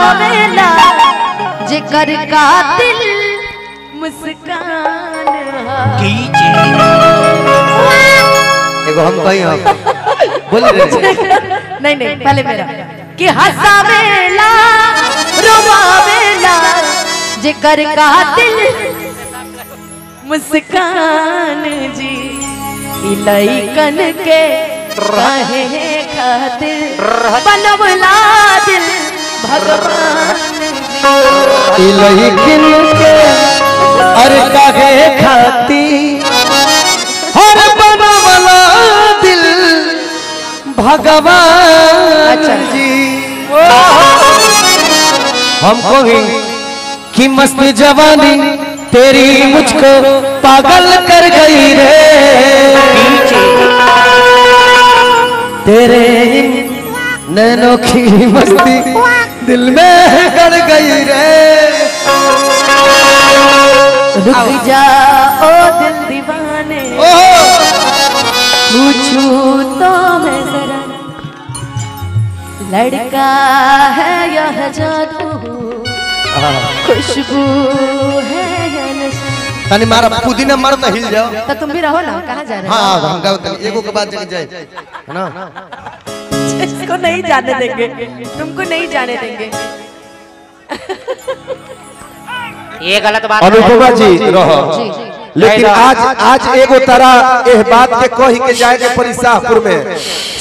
हसावेला जेकर कातिल मुस्कान एगो हम कहीं हम बोले नहीं पहले मेरा कि हसावेला रोवावेला जेकर कातिल मुस्कान जी लइकन के रहे खातिर बनवला दिल भगवान लइकन के अरे काहे खाती हर बनवला दिल भगवान जी। हमको ही कि मस्त जवानी तेरी मुझको पागल कर गई रे तेरे नैनों की मस्ती दिल में कर गई रे। रुक जा ओ दिल दीवाने पूछूं तो मैं जरा लड़का है यह जादू खुशबू है या नशा। तनी मारा पुदीना मारो तो हिल जाओ। तो तुम भी रहो ना, कहाँ जा रहे हो? हाँ हम गाओ एगो के बाद चली जाए है ना। इसको नहीं जाने देंगे, तुमको नहीं जाने देंगे। ये गलत बात अनुपमा जी रहो लेकिन आज एगो तारा एह बात के कही के जाए के परी शाहपुर में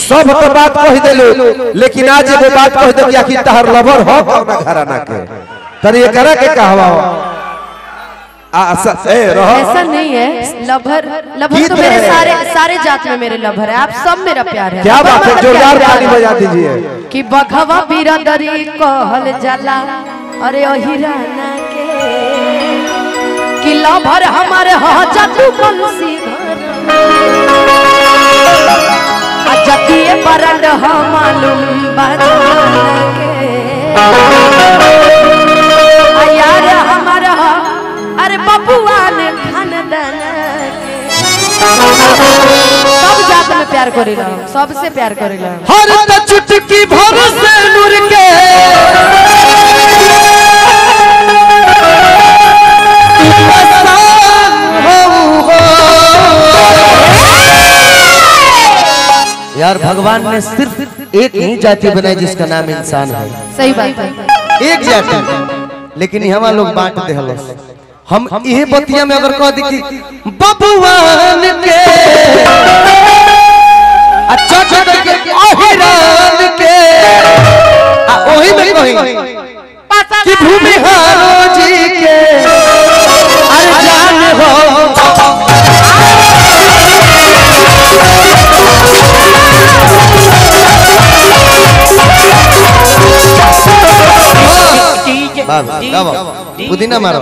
सब के बात कह देलू लेकिन आज एगो बात कह दे कि तहर लवर हो कौन घराना के तनी एकरा के कहवा ऐसा नहीं है। लभर तो मेरे सारे जात में मेरे लभर है। आप सब मेरा प्यार है। क्या बात है, जोरदार ताली बजा दीजिए। कि बघवा बिरादरी कहल जाला अरे ओहिराना के कि लभर हमारे हो जातू बंसी घर जतिए बरंड हम मालूम बजाना के यार हमारा अरे बबुआ ने खानदान सब जात में प्यार करेला, सबसे प्यार करेला। हर चुटकी भर से नूर के यार भगवान ने सिर्फ एक ही जाति बनाई जिसका नाम इंसान है। सही बात है, एक जाति लेकिन यहाँ लोग बांट दे हम यही बतिया में अगर कह दी कि बबुआन के अच्छा के अहिरान के ओही में कही कि भूमिहारो जी के अरे जान हो पुदीना मारो।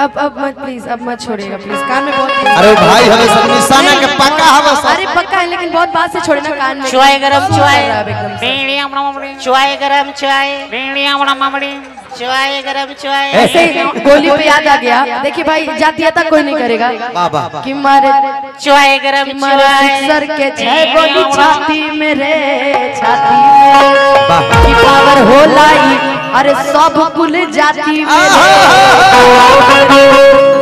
अब मत प्लीज, अब मत छोड़िएगा प्लीज, कान में बहुत। अरे भाई हमें सब निशाना के पक्का हवा। अरे पक्का है लेकिन बहुत बात से छोड़े ना कान में। चुआए गरम चुआए चुआए गरम चुआए चुआए गरम चुआए। ऐसे गोली पे याद आ गया। देखिए भाई जातीयता कोई नहीं करेगा कि मारे चुआए गरम सर के छह गोली छाती मेरे छाती में की पावर हो लाई अरे सब कुल जाति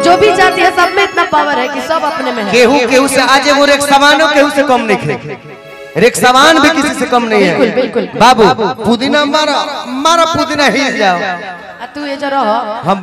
जो भी जाति है सब में इतना पावर है कि सब अपने में है। केहू से आज वो रेक्सावानो केहू से कम नहीं खे। रेक्सावान भी किसी से कम नहीं है। बिल्कुल बाबू पुदीना मारा पुदीना हिल जाओ। तू ये जो रहो हम